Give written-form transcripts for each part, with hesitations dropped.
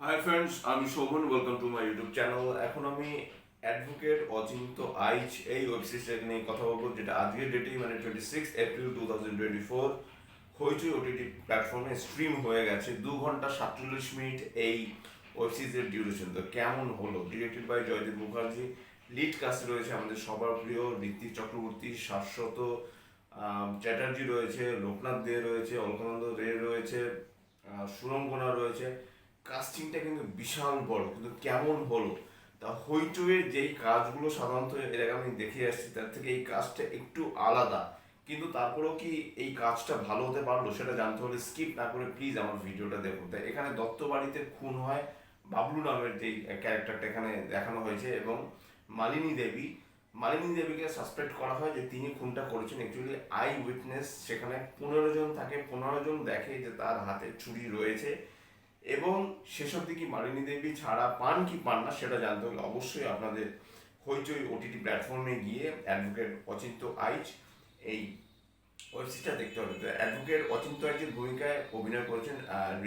High friends, আমি Shovan. Welcome to my YouTube channel. এখন আমি অ্যাডভোকেট অচিন্ত আইচ এই ওয়েব সিরিজটাকে নিয়ে কথা বলবো, যেটা আজকের ডেটে মানে 26 এপ্রিল 2024 হইচই ওটিটি প্ল্যাটফর্মে স্ট্রিম হয়ে গেছে। 2 ঘন্টা 47 মিনিট এই ওয়েব সিরিজের ডিউরেশন। তো কেমন হলো? Directed by Joydeep Mukherjee. Lead কাস্টে রয়েছে আমাদের সবার প্রিয় ঋত্বিক চক্রবর্তী, শাশ্বত চ্যাটার্জি রয়েছে, লোকনাথ দে রয়েছে, অলকানন্দ রে রয়েছে, সুরঙ্গনা রয়েছে। কাস্টিংটা কিন্তু বিশাল বড়, কিন্তু কেমন হলো? তা হইচইয়ের যেই কাজগুলো সাধারণত এর আগে আমি দেখে আসছি, তার থেকে এই কাজটা একটু আলাদা। কিন্তু তারপরেও কি এই কাজটা ভালো হতে পারলো সেটা জানতে হলে স্কিপ না করে প্লিজ আমার ভিডিওটা দেখুন। তাই এখানে দত্ত বাড়িতে খুন হয় বাবলু নামের যেই ক্যারেক্টারটা এখানে দেখানো হয়েছে, এবং মালিনী দেবী মালিনী দেবীকে সাসপেক্ট করা হয় যে তিনি খুনটা করেছেন। অ্যাকচুয়ালি আই উইটনেস সেখানে 15 জন থাকে, 15 জন দেখে যে তার হাতে ছুরি রয়েছে। এবং শেষের দিকে মালিনী দেবী ছাড়া পান কি পান না সেটা জানতে হলে অবশ্যই আপনাদের হইচই ওটিটি প্ল্যাটফর্মে গিয়ে অ্যাডভোকেট অচিন্ত আইচ এই ওয়েবসাইটটা দেখতে হবে। তো অ্যাডভোকেট অচিন্ত আইচের ভূমিকায় অভিনয় করেছেন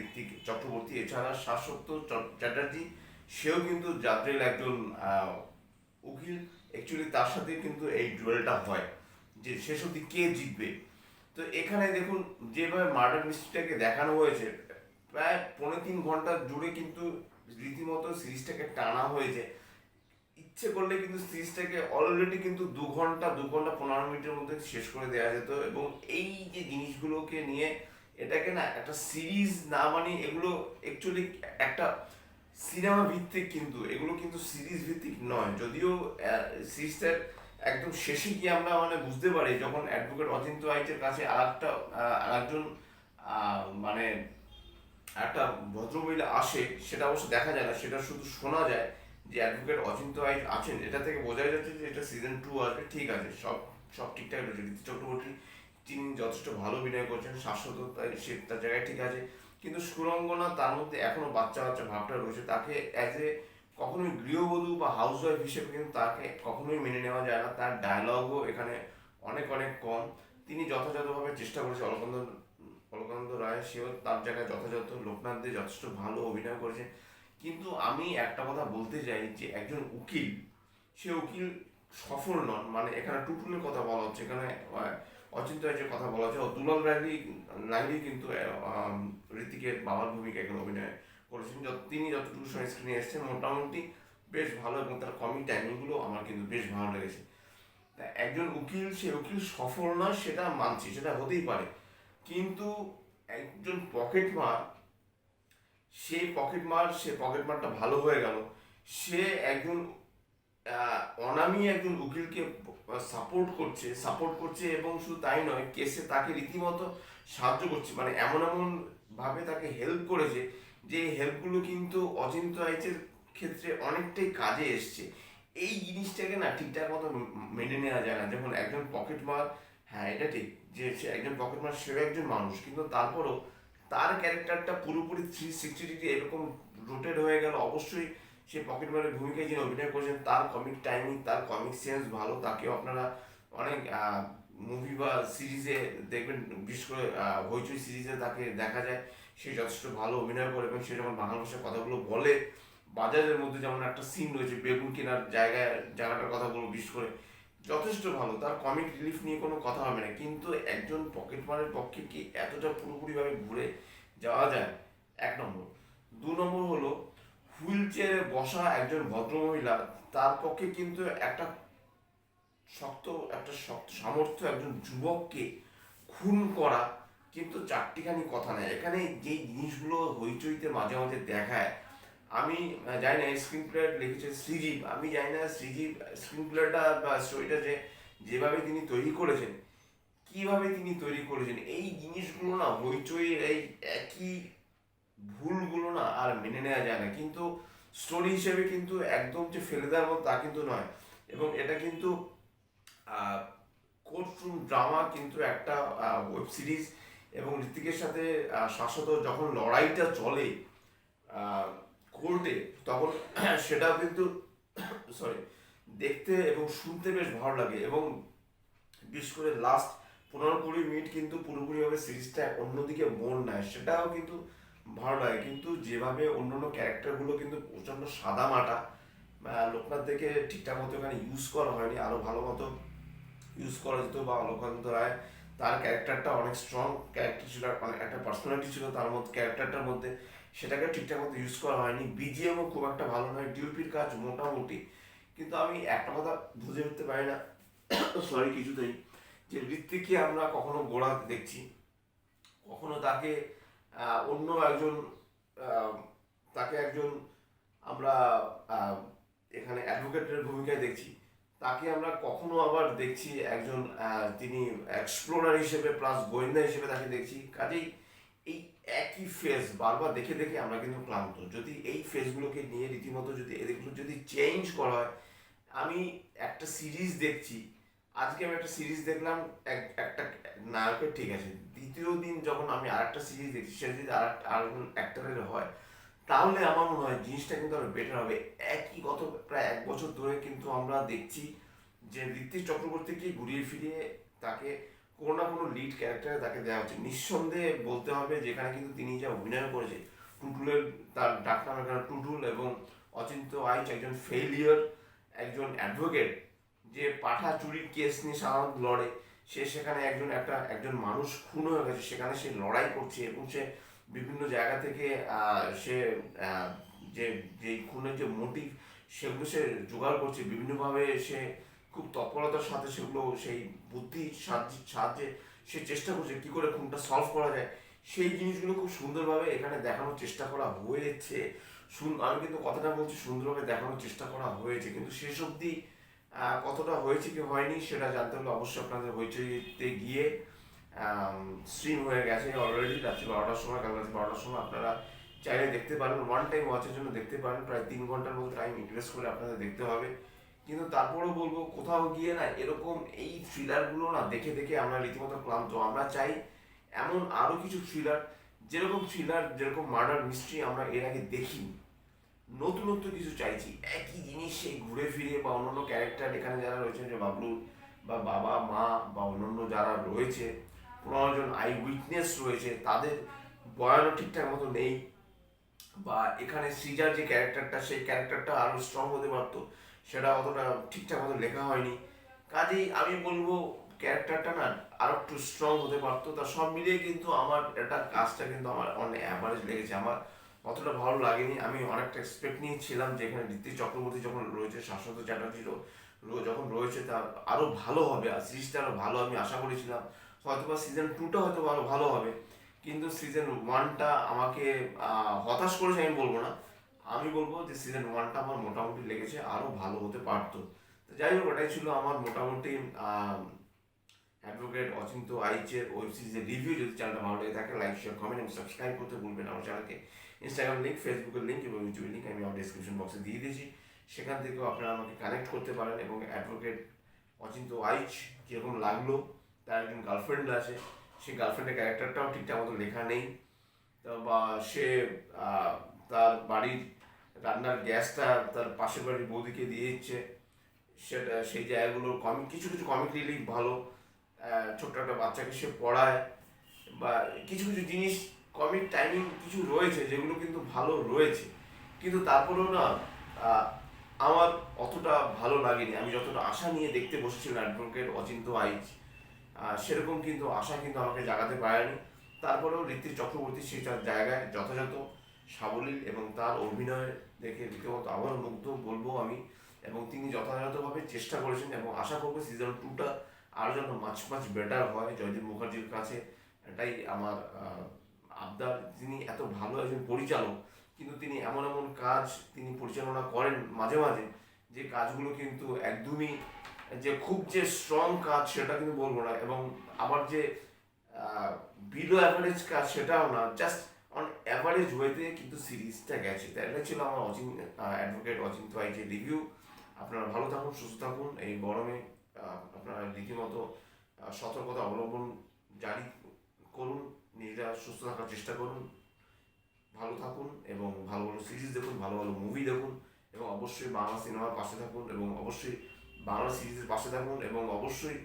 ঋত্বিক চক্রবর্তী, এছাড়া শাশ্বত চ্যাটার্জি। সেও কিন্তু যাত্রীর একজন উকিল। অ্যাকচুয়ালি তার সাথে কিন্তু এই ডুয়েলটা হয় যে শেষ অবধি কে জিতবে। তো এখানে দেখুন যেভাবে মার্ডার মিস্ট্রিটাকে দেখানো হয়েছে, প্রায় 3.25 ঘন্টা জুড়ে কিন্তু রীতিমতো সিরিজটাকে টানা হয়েছে। ইচ্ছে করলে কিন্তু সিরিজটাকে অলরেডি কিন্তু 2 ঘন্টা 2 ঘন্টা 15 মিনিটের মধ্যে শেষ করে দেওয়া যেত। এবং এই যে জিনিসগুলোকে নিয়ে এটাকে না একটা সিরিজ না, মানে এগুলো অ্যাকচুয়ালি একটা সিনেমা ভিত্তিক, কিন্তু এগুলো কিন্তু সিরিজ ভিত্তিক নয়। যদিও সিরিজটার একদম শেষে গিয়ে আমরা মানে বুঝতে পারি যখন অ্যাডভোকেট অচিন্ত আইচের কাছে আরেকজন মানে একটা ভদ্রমহিলা আসে, সেটা অবশ্য দেখা যায় না, সেটা শুধু শোনা যায় যে অ্যাডভোকেট অচিন্ত আইচ আছেন। এটা থেকে বোঝা যাচ্ছে যে এটা সিজন 2 আসবে। ঠিক আছে, সব সব ঠিকঠাক রয়েছে। ঋতু চক্রবর্তী তিনি যথেষ্ট ভালো অভিনয় করছেন, শাশ্বত সে তার জায়গায় ঠিক আছে। কিন্তু সুরঙ্গনা তার মধ্যে এখনো বাচ্চা বাচ্চা ভাবটা রয়েছে। তাকে অ্যাজ এ কখনোই গৃহবধূ বা হাউস ওয়াইফ হিসেবে কিন্তু তাকে কখনোই মেনে নেওয়া যায় না। তার ডায়লগও এখানে অনেক অনেক কম। তিনি যথাযথভাবে চেষ্টা করেছে অলকানন্দ রায়, সেও তার জায়গায় যথাযথ। লোকনাথ দে যথেষ্ট ভালো অভিনয় করেছে। কিন্তু আমি একটা কথা বলতে চাই যে একজন উকিল, সে উকিল সফল নন। মানে এখানে টুটুলের কথা বলা হচ্ছে, এখানে অচিন্ত রায়ের কথা বলা হচ্ছে, দুলাল লাহিড়ী কিন্তু ঋতিকের বাবার ভূমিকা এখানে অভিনয় করেছেন। তিনি যতটুকু সময় স্ক্রিনে এসেছেন মোটামুটি বেশ ভালো, এবং তার কমিক টাইমিংগুলো আমার কিন্তু বেশ ভালো লেগেছে। একজন উকিল, সে উকিল সফল নয় সেটা মানছি, সেটা হতেই পারে। কিন্তু একজন পকেটমার, সে পকেটমারটা ভালো হয়ে গেল। সে একজন অনামী একজন উকিলকে সাপোর্ট করছে এবং শুধু তাই নয়, কেসে তাকে রীতিমতো সাহায্য করছে। মানে এমন এমন ভাবে তাকে হেল্প করেছে যে হেল্পগুলো কিন্তু অচিন্ত আইচের ক্ষেত্রে অনেকটাই কাজে এসছে। এই জিনিসটাকে না ঠিকঠাক মতো মেনে নেওয়া যায় না। যেমন একজন পকেটমার, হ্যাঁ এটা ঠিক যে সে একজন পকেটমার, সেও একজন মানুষ, কিন্তু তারপরও তার ক্যারেক্টারটা পুরোপুরি 360 ডিগ্রি এরকম রোটেট হয়ে গেল। অবশ্যই সে পকেটমারের ভূমিকায় যিনি অভিনয় করেছেন তার কমিক টাইমিং, তার কমিক সেন্স ভালো। তাকেও আপনারা অনেক মুভি বা সিরিজে দেখবেন, বিশেষ করে হইচই সিরিজে তাকে দেখা যায়। সে যথেষ্ট ভালো অভিনয় করে, এবং সে যখন বাংলা ভাষায় কথাগুলো বলে, বাজারের মধ্যে যেমন একটা সিন রয়েছে বেগুন কেনার জায়গাটার কথা বলবো, বিশেষ করে যথেষ্ট ভালো। তার কমিক রিলিফ নিয়ে কোনো কথা হবে না। কিন্তু একজন পকেটমারের পক্ষে কি এতটা পুরোপুরিভাবে ঘুরে যাওয়া যায়? 1 নম্বর। 2 নম্বর হলো হুইল চেয়ারে বসা একজন ভদ্রমহিলা, তার পক্ষে কিন্তু শক্ত শক্ত সামর্থ্য একজন যুবককে খুন করা কিন্তু চারটিখানি কথা নয়। এখানে যে জিনিসগুলো হইচইতে মাঝে মাঝে দেখায়, আমি জানি না স্ক্রিন প্লে লিখেছে সৃজীব, আমি জানি না সৃজীব স্ক্রিন প্লেটা বা স্টোরিটা যেভাবে তিনি তৈরি করেছেন, কিভাবে তিনি তৈরি করেছেন, এই জিনিসগুলো না হইচইয়ের এই একই ভুলগুলো না আর মেনে নেওয়া যায় না। কিন্তু স্টোরি হিসেবে কিন্তু একদম যে ফেলে দেওয়ার মতো তা কিন্তু নয়। এবং এটা কিন্তু কোর্টরুম ড্রামা কিন্তু একটা ওয়েব সিরিজ। এবং ঋতিকের সাথে শাশ্বত যখন লড়াইটা চলে কোর্টে, তখন সেটাও কিন্তু সরি দেখতে এবং শুনতে বেশ ভালো লাগে। এবং বিশেষ করে লাস্ট 15-20 মিনিট কিন্তু পুরোপুরিভাবে সিরিজটা অন্যদিকে মোড় নেয়, সেটাও কিন্তু ভালো লাগে, কিন্তু যেভাবে অন্যান্য ক্যারেক্টারগুলো কিন্তু প্রচণ্ড সাদা মাটা, লোকনাথ দেখে ঠিকঠাক মতো এখানে ইউজ করা হয়নি, আরও ভালো মতো ইউজ করা যেত। বা লোকনাথ রায় তার ক্যারেক্টারটা অনেক স্ট্রং ক্যারেক্টার ছিল, অনেক একটা পার্সোনালিটি ছিল তার মধ্যে, ক্যারেক্টারটার মধ্যে, সেটাকে ঠিকঠাক মতো ইউজ করা হয়নি। বিজিএমও খুব একটা ভালো নয়, ডিউপির কাজ মোটামুটি। কিন্তু আমি একটা কথা বুঝে উঠতে পারি না, সরি কিছুতেই, যে ঋত্বিককে আমরা কখনো গোড়া দেখছি, কখনো তাকে অন্য একজন আহ, তাকে একজন আমরা আহ, এখানে অ্যাডভোকেটের ভূমিকায় দেখছি, তাকে আমরা কখনো আবার দেখছি একজন তিনি এক্সপ্লোরার হিসেবে প্লাস গোয়েন্দা হিসেবে তাকে দেখছি। কাজেই এই একই ফেস বারবার দেখে দেখে আমরা কিন্তু ক্লান্ত। যদি এই ফেসগুলোকে নিয়ে রীতিমতো যদি এগুলো যদি চেঞ্জ করা হয়, আমি একটা সিরিজ দেখছি, আজকে আমি একটা সিরিজ দেখলাম একটা নায়কের, ঠিক আছে, দ্বিতীয় দিন যখন আমি আরেকটা সিরিজ দেখছি সেটা যদি আরেকজন অ্যাক্টরের হয়, তাহলে আমার মনে হয় জিনিসটা কিন্তু আরো বেটার হবে। একই গত প্রায় 1 বছর ধরে কিন্তু আমরা দেখছি যে ঋত্বিক চক্রবর্তীকে ঘুরিয়ে ফিরিয়ে তাকে কোনো না কোনো লিড ক্যারেক্টারে তাকে দেওয়া হচ্ছে। নিঃসন্দেহে বলতে হবে যেখানে কিন্তু তিনি যা অভিনয় করেছে, টুটুলের, তার ডাক নাম এখানে টুটুল, এবং অচিন্ত আইচ একজন ফেলিয়ার, একজন অ্যাডভোকেট যে পাঠা চুরির কেস নিয়ে সাধারণত লড়ে, সে সেখানে একজন মানুষ খুন হয়ে গেছে, সেখানে সে লড়াই করছে, এবং সে বিভিন্ন জায়গা থেকে সে যে যেই খুনের যে মোটিভ সেগুলো সে জোগাড় করছে বিভিন্নভাবে, সে খুব তৎপরতার সাথে সেগুলো সেই বুদ্ধির সাহায্যে সে চেষ্টা করছে কী করে খুনটা সলভ করা যায়। সেই জিনিসগুলো খুব সুন্দরভাবে এখানে দেখানোর চেষ্টা করা হয়েছে। আমি কিন্তু কথাটা বলছি সুন্দরভাবে দেখানোর চেষ্টা করা হয়েছে, কিন্তু শেষ অবধি কতটা হয়েছে কি হয়নি সেটা জানতে হলে অবশ্যই আপনাদের হইচইতে গিয়ে স্ট্রিম হয়ে গেছে অলরেডি রাত্রি 12টার সময়, কাল রাত্রি 12টার সময় আপনারা চাইলে দেখতে পারেন, ওয়ান টাইম ওয়াচের জন্য দেখতে পারেন। প্রায় 3 ঘন্টার মতো টাইম ইনভেস্ট করে আপনাদের দেখতে হবে। কিন্তু তারপরেও বলবো, কোথাও গিয়ে না এরকম এই থ্রিলারগুলো না দেখে দেখে আমরা রীতিমতো ক্লান্ত। আমরা চাই এমন আরও কিছু থ্রিলার, যেরকম মার্ডার মিস্ট্রি আমরা এর আগে দেখিনি, নতুনত্ব কিছু চাইছি। একই জিনিস সেই ঘুরে ফিরে, বা অন্যান্য ক্যারেক্টার এখানে যারা রয়েছেন, যে বাবলু বা বাবা মা বা অন্যান্য যারা রয়েছে, 15 জন আই উইটনেস রয়েছে, তাদের বয়ানও ঠিকঠাক মতো নেই। বা এখানে সৃজার যে ক্যারেক্টারটা, সেই ক্যারেক্টারটা আরও স্ট্রং হতে পারতো, সেটা অতটা ঠিকঠাক মতো লেখা হয়নি। কাজেই আমি বলবো ক্যারেক্টারটা না আরো একটু স্ট্রং হতে পারতো। তা সব মিলিয়ে কিন্তু আমার এটা কাজটা কিন্তু আমার অনেক অ্যাভারেজ লেগেছে, আমার অতটা ভালো লাগেনি। আমি অনেকটা এক্সপেক্ট নিয়েছিলাম যে এখানে ঋত্বিক চক্রবর্তী যখন রয়েছে, শাশ্বত চ্যাটার্জিরও যখন রয়েছে, তা আরও ভালো হবে, আর সিরিজটা আরও ভালো আমি আশা করেছিলাম। হয়তোবা সিজন 2টা হয়তো আরও ভালো হবে, কিন্তু সিজন 1টা আমাকে হতাশ করেছে আমি বলবো না, আমি বলবো যে সিজন 1টা আমার মোটামুটি লেগেছে, আরও ভালো হতে পারতো। তো যাই হোক, ওটাই ছিল আমার মোটামুটি অ্যাডভোকেট অচিন্ত আইচের ওয়েব সিরিজের রিভিউ। যদি চ্যানেলটা ভালো লেগে থাকে, লাইক, শেয়ার, কমেন্ট এবং সাবস্ক্রাইব করতে ভুলবেন আমার চ্যানেলকে। ইনস্টাগ্রাম লিঙ্ক, ফেসবুকের লিঙ্ক এবং ইউটিউবের লিঙ্ক আমি আমার ডিসক্রিপশন বক্সে দিয়ে দিয়েছি, সেখান থেকেও আপনারা আমাকে কানেক্ট করতে পারেন। এবং অ্যাডভোকেট অচিন্ত আইচ যেরকম লাগলো, তার একজন গার্লফ্রেন্ড আছে, সেই গার্লফ্রেন্ডের ক্যারেক্টারটাও ঠিকঠাক মতো লেখা নেই। বা সে তার বাড়ির রান্নার গ্যাসটা তার পাশের বাড়ির বৌদিকে দিয়ে দিচ্ছে, সেটা সেই জায়গাগুলোর কিছু কিছু কমিক রিলিফ ভালো। ছোট্ট একটা বাচ্চাকে সে পড়ায়, বা কিছু কিছু জিনিস কমিক টাইমিং কিছু রয়েছে যেগুলো কিন্তু ভালো রয়েছে, কিন্তু তারপরেও না আমার অতটা ভালো লাগেনি। আমি যতটা আশা নিয়ে দেখতে বসেছিলাম অ্যাডভোকেট অচিন্ত আইচ, সেরকম কিন্তু আশা কিন্তু আমাকে জাগাতে পারেনি। তারপরেও ঋত্বিক চক্রবর্তী সেই তার জায়গায় যথাযথ সাবলীল, এবং তার অভিনয় দেখে রীতিমতো আবারও মুগ্ধ বলবো আমি। এবং তিনি যথাযথভাবে চেষ্টা করেছেন, এবং আশা করবো সিজন 2টা আরও যেন মাছ মাছ বেটার হয়। জয়দীপ মুখার্জির কাছে এটাই আমার আবদার। তিনি এত ভালো একজন পরিচালক, কিন্তু তিনি এমন এমন কাজ তিনি পরিচালনা করেন মাঝে মাঝে, যে কাজগুলো কিন্তু একদমই যে খুব যে স্ট্রং কাজ সেটা কিন্তু বলবো না, এবং আবার যে বিলো অ্যাভারেজ কাজ সেটাও না, জাস্ট অন অ্যাভারেজ ওয়েতে কিন্তু সিরিজটা গেছে। তাই এটা ছিল আমার অ্যাডভোকেট অচিন্ত আইচের রিভিউ। আপনারা ভালো থাকুন, সুস্থ থাকুন। এই গরমে আপনারা রীতিমতো সতর্কতা অবলম্বন জারি করুন, নিজেরা সুস্থ থাকার চেষ্টা করুন, ভালো থাকুন, এবং ভালো ভালো সিরিজ দেখুন, ভালো ভালো মুভি দেখুন, এবং অবশ্যই বাংলা সিনেমার পাশে থাকুন, এবং অবশ্যই বাংলা সিরিজের পাশে থাকুন, এবং অবশ্যই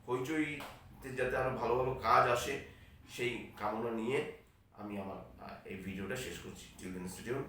হইচইতে যাতে আরও ভালো ভালো কাজ আসে সেই কামনা নিয়ে আমি আমার এই ভিডিওটা ভিডিওটা শেষ করছি। Till then stay tuned.